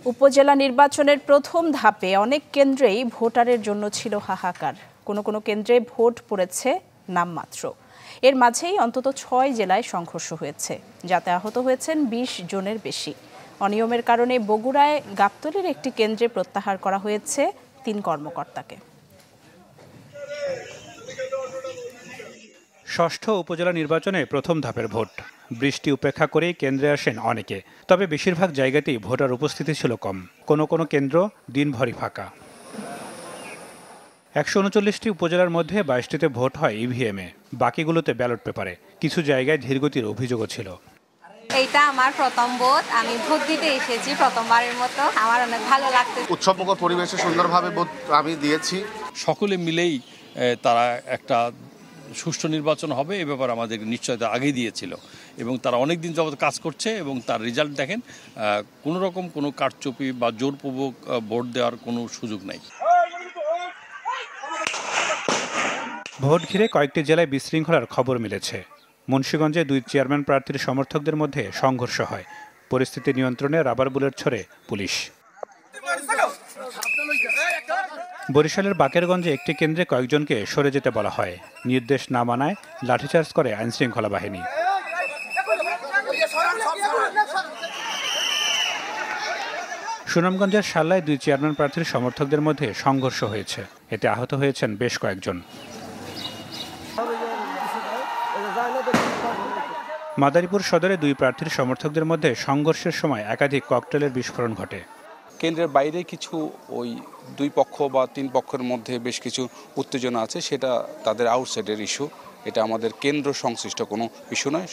উপজেলা নির্বাচনের প্রথম ধাপে অনেক কেন্দ্রেই ভোটারের জন্য ছিল হাহাকার। কোনো কোনো কেন্দ্রে ভোট পড়েছে নামমাত্র। এর মাঝেই অন্তত ৬ জেলায় সংঘর্ষ হয়েছে, যাতে আহত হয়েছেন ২০ জনের বেশি। অনিয়মের কারণে বগুড়ায় গাবতলীর একটি কেন্দ্রে প্রত্যাহার করা হয়েছে ৩ কর্মকর্তাকে। ষষ্ঠ উপজেলা নির্বাচনে প্রথম ধাপের ভোট। বৃষ্টি উপেক্ষা করেই কেন্দ্রে আসেন অনেকে, তবে বেশিরভাগ জায়গাতেই ভোটার উপস্থিতি ছিল কম। কোনো কোনো কেন্দ্র দিনভরই ফাঁকা। ১৩৯টি উপজেলার মধ্যে ২২টিতে ভোট হয় ইভিএমে, বাকিগুলোতে ব্যালট পেপারে। কিছু জায়গায় ধীরগতির অভিযোগও ছিল। এইটা আমার প্রথম ভোট, আমি ভোট দিতে এসেছি প্রথমবারের মতো। আমার অনেক ভালো লাগছে। উৎসবমুখর পরিবেশে সুন্দরভাবে ভোট আমি দিয়েছি। সকলে মিলেই তারা একটা সুষ্ঠু নির্বাচন হবে এ ব্যাপারে আমাদের নিশ্চয়তা আগেই দিয়েছিল এবং তারা অনেক দিন যাবত কাজ করছে এবং তার রেজাল্ট দেখেন, কোনো রকম কোনো কারচুপি বা জোরপূর্বক ভোট দেওয়ার কোনো সুযোগ নাই। ভোট ঘিরে কয়েকটি জেলায় বিশৃঙ্খলার খবর মিলেছে। মুন্সিগঞ্জে 2 চেয়ারম্যান প্রার্থীর সমর্থকদের মধ্যে সংঘর্ষ হয়। পরিস্থিতি নিয়ন্ত্রণে রাবার বুলেট ছোড়ে পুলিশ। বরিশালের বাকেরগঞ্জে একটি কেন্দ্রে কয়েকজনকে সরে যেতে বলা হয়। নির্দেশ না মানায় লাঠিচার্জ করে আইনশৃঙ্খলা বাহিনী। সুনামগঞ্জের শাল্লায় 2 চেয়ারম্যান প্রার্থীর সমর্থকদের মধ্যে সংঘর্ষ হয়েছে। এতে আহত হয়েছেন বেশ কয়েকজন। মাদারীপুর সদরে 2 প্রার্থীর সমর্থকদের মধ্যে সংঘর্ষের সময় একাধিক ককটেলের বিস্ফোরণ ঘটে। কেন্দ্রের বাইরে কিছু ওই 2 পক্ষ বা 3 পক্ষের মধ্যে বেশ কিছু উত্তেজনা আছে, সেটা তাদের আউটসাইডের ইস্যু, এটা আমাদের কেন্দ্র সংশ্লিষ্ট কোনো ইস্যু নয়।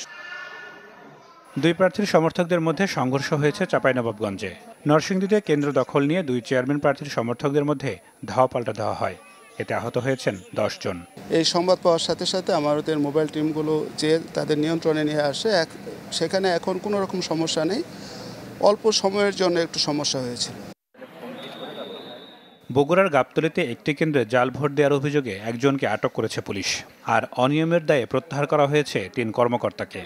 2 প্রার্থীর সমর্থকদের মধ্যে সংঘর্ষ হয়েছে চাঁপাইনবাবগঞ্জে। নরসিংদীতে কেন্দ্র দখল নিয়ে 2 চেয়ারম্যান প্রার্থীর সমর্থকদের মধ্যে ধাওয়া পাল্টা দেওয়া হয়। এতে আহত হয়েছেন 10 জন। এই সংবাদ পাওয়ার সাথে সাথে আমাদের মোবাইল টিমগুলো যে তাদের নিয়ন্ত্রণে নিয়ে আসে, সেখানে এখন কোনো রকম সমস্যা নেই। অল্প সময়ের জন্য একটু সমস্যা হয়েছিল। বগুড়ার গাবতলীতে একটি কেন্দ্রে জাল ভোট দেওয়ার অভিযোগে একজনকে আটক করেছে পুলিশ, আর অনিয়মের দায়ে প্রত্যাহার করা হয়েছে 3 কর্মকর্তাকে।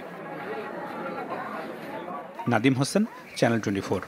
নাদিম হোসেন, চ্যানেল 24।